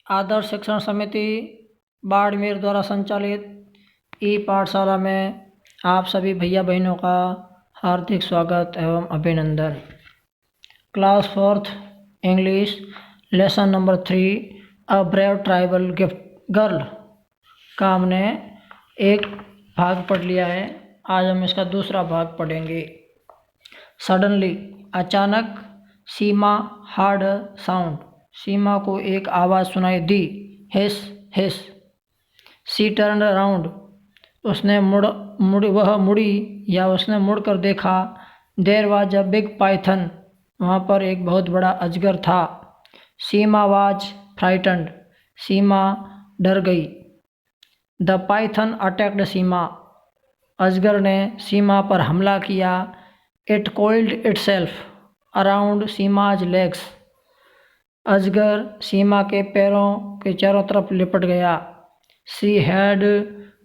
आदर्श शिक्षण समिति बाड़मेर द्वारा संचालित ई पाठशाला में आप सभी भैया बहनों का हार्दिक स्वागत एवं अभिनंदन। Class 4th English lesson number 3 a brave tribal girl का हमने एक भाग पढ़ लिया है। आज हम इसका दूसरा भाग पढ़ेंगे। सडनली अचानक, सीमा हार्ड साउंड, सीमा को एक आवाज़ सुनाई दी। हिस हिस। सी टर्न अराउंड, उसने उसने मुड़कर देखा। There was a big python, वहाँ पर एक बहुत बड़ा अजगर था। सीमा वाज फ्राइटन्ड, सीमा डर गई। द पाइथन अटैक्ड सीमा, अजगर ने सीमा पर हमला किया। It coiled itself around Seema's legs, अजगर सीमा के पैरों के चारों तरफ लिपट गया। सी हैड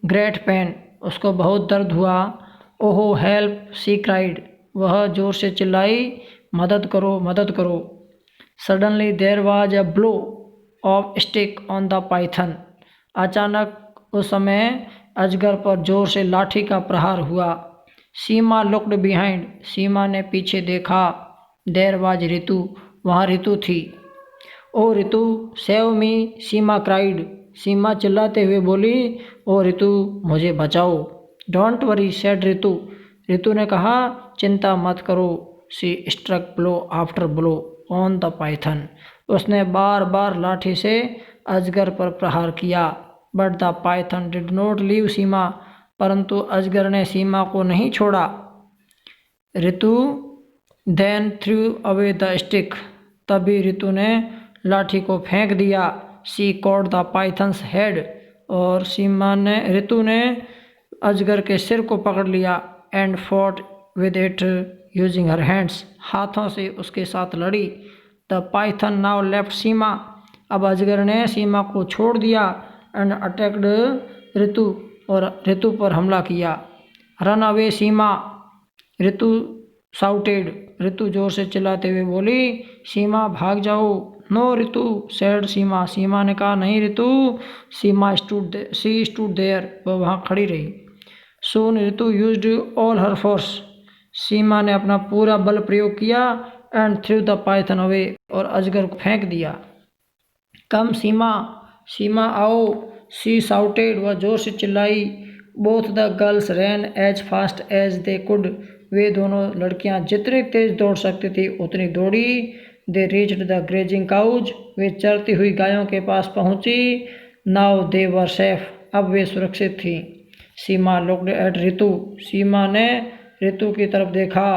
ग्रेट पेन, उसको बहुत दर्द हुआ। ओहो हेल्प, सी क्राइड, वह जोर से चिल्लाई, मदद करो मदद करो। Suddenly there was a blow of stick on the python, अचानक उस समय अजगर पर जोर से लाठी का प्रहार हुआ। सीमा लुक्ड बिहाइंड, सीमा ने पीछे देखा। देयर वाज ऋतु, वहाँ ऋतु थी। ओ ऋतु सेव मी, सीमा क्राइड, सीमा चिल्लाते हुए बोली, ओ ऋतु मुझे बचाओ। Don't worry said Ritu, Ritu ने कहा चिंता मत करो। She struck blow after blow on the python, उसने बार बार लाठी से अजगर पर प्रहार किया। But the python did not leave Seema, परंतु अजगर ने सीमा को नहीं छोड़ा। Ritu then threw away the stick, तभी ऋतु ने लाठी को फेंक दिया। She caught the python's head, और ऋतु ने अजगर के सिर को पकड़ लिया। And fought with it using her hands, हाथों से उसके साथ लड़ी। द पाइथन नाउ लेफ्ट सीमा, अब अजगर ने सीमा को छोड़ दिया। एंड अटैक्ड ऋतु, और ऋतु पर हमला किया। रन अवे सीमा, ऋतु साउटेड, ऋतु जोर से चिल्लाते हुए बोली, सीमा भाग जाओ। नो ऋतु सैड सीमा, सीमा ने कहा नहीं ऋतु। सी स्टूड देयर, वह वहाँ खड़ी रही। सून ऋतु यूज्ड ऑल हर फोर्स, सीमा ने अपना पूरा बल प्रयोग किया। And through the Python away, और अजगर को फेंक दिया। कम सीमा, सीमा आओ। सी साउटेड, वह जोर से चिल्लाई। Both the girls ran as fast as they could, वे दोनों लड़कियां जितनी तेज दौड़ सकती थी उतनी दौड़ी। They reached the grazing cows, वे चरती हुई गायों के पास पहुंची। नाउ दे वर सेफ, अब वे सुरक्षित थी। सीमा लुक्ड एट ऋतु, सीमा ने ऋतु की तरफ देखा।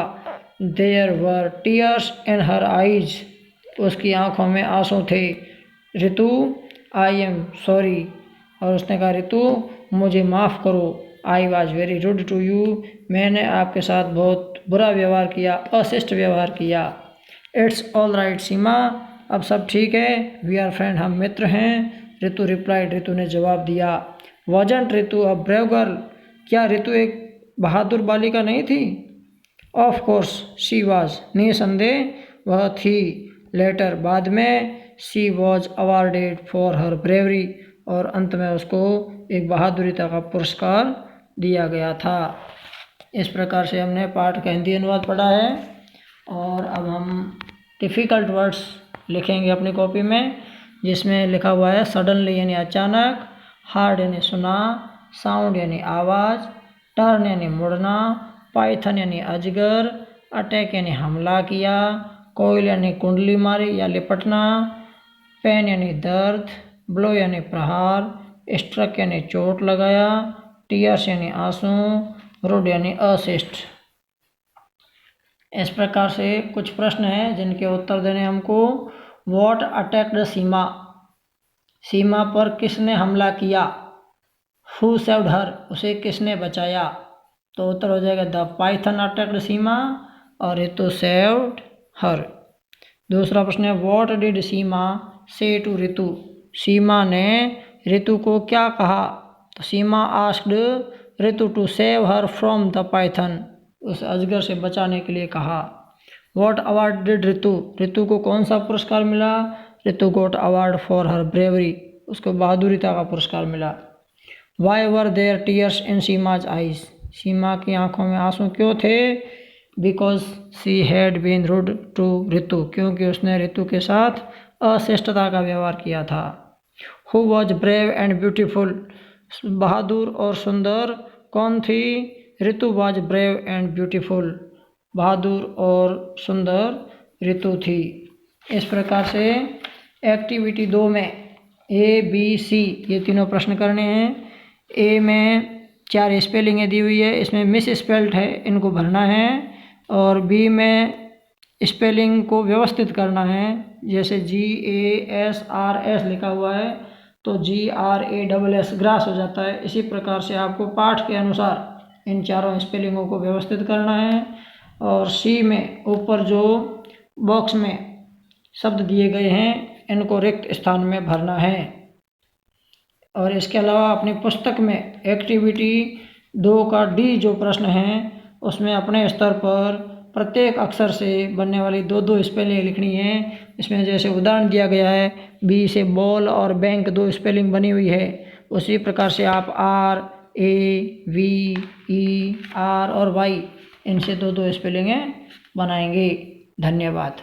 There were tears in her eyes, उसकी आंखों में आंसू थे। ऋतु आई एम सॉरी, और उसने कहा ऋतु मुझे माफ़ करो। I was very rude to you, मैंने आपके साथ बहुत बुरा व्यवहार किया, अशिष्ट व्यवहार किया। इट्स ऑल राइट सीमा, अब सब ठीक है। वी आर फ्रेंड, हम मित्र हैं। ऋतु रिप्लाइड, ऋतु ने जवाब दिया। Wasn't Ritu a brave girl, क्या ऋतु एक बहादुर बालिका नहीं थी? ऑफ कोर्स शी वॉज, निसंदेह वह थी। लेटर, बाद में, she was awarded for her bravery, और अंत में उसको एक बहादुरीता का पुरस्कार दिया गया था। इस प्रकार से हमने पाठ का हिंदी अनुवाद पढ़ा है। और अब हम डिफ़िकल्ट वर्ड्स लिखेंगे अपनी कॉपी में, जिसमें लिखा हुआ है सडनली यानी अचानक, हार्ड यानी सुना, साउंड यानी आवाज़, टर्न यानी मुड़ना, पाइथन यानी अजगर, अटैक यानी हमला किया, कोयल यानी कुंडली मारी या लिपटना, पेन यानी दर्द, ब्लो यानी प्रहार, स्ट्रक यानी चोट लगाया, टीयर्स यानी आंसू, रूड यानी अशिष्ट। इस प्रकार से कुछ प्रश्न हैं जिनके उत्तर देने हमको। व्हाट अटैक्ड सीमा, सीमा पर किसने हमला किया? हु सेव्ड हर, उसे किसने बचाया? तो उत्तर हो जाएगा द पाइथन अटैक्ड सीमा, और ऋतु सेव्ड हर। दूसरा प्रश्न है व्हाट डिड सीमा से टू ऋतु, सीमा ने ऋतु को क्या कहा? तो Seema asked Ritu to save her from the python, उस अजगर से बचाने के लिए कहा। What award did Ritu, Ritu को कौन सा पुरस्कार मिला? Ritu got award for her bravery, उसको बहादुरिता का पुरस्कार मिला। Why were there tears in Seema's eyes, Seema की आंखों में आंसू क्यों थे? Because she had been rude to Ritu, क्योंकि उसने रितु के साथ अशिष्टता का व्यवहार किया था। Who was brave and beautiful, बहादुर और सुंदर कौन थी? Ritu was brave and beautiful, बहादुर और सुंदर रितु थी। इस प्रकार से एक्टिविटी 2 में ए बी सी ये तीनों प्रश्न करने हैं। ए में 4 स्पेलिंगें दी हुई है, इसमें मिस स्पेल्ड है, इनको भरना है। और बी में स्पेलिंग को व्यवस्थित करना है, जैसे GASRS लिखा हुआ है तो GRASS ग्रास हो जाता है। इसी प्रकार से आपको पाठ के अनुसार इन चारों स्पेलिंगों को व्यवस्थित करना है। और सी में ऊपर जो बॉक्स में शब्द दिए गए हैं इनको रिक्त स्थान में भरना है। और इसके अलावा अपनी पुस्तक में एक्टिविटी 2 का डी जो प्रश्न है उसमें अपने स्तर पर प्रत्येक अक्षर से बनने वाली 2-2 स्पेलिंग लिखनी है। इसमें जैसे उदाहरण दिया गया है, बी से बॉल और बैंक 2 स्पेलिंग बनी हुई है, उसी प्रकार से आप RAVER और Y इनसे 2-2 स्पेलिंगें बनाएंगे। धन्यवाद।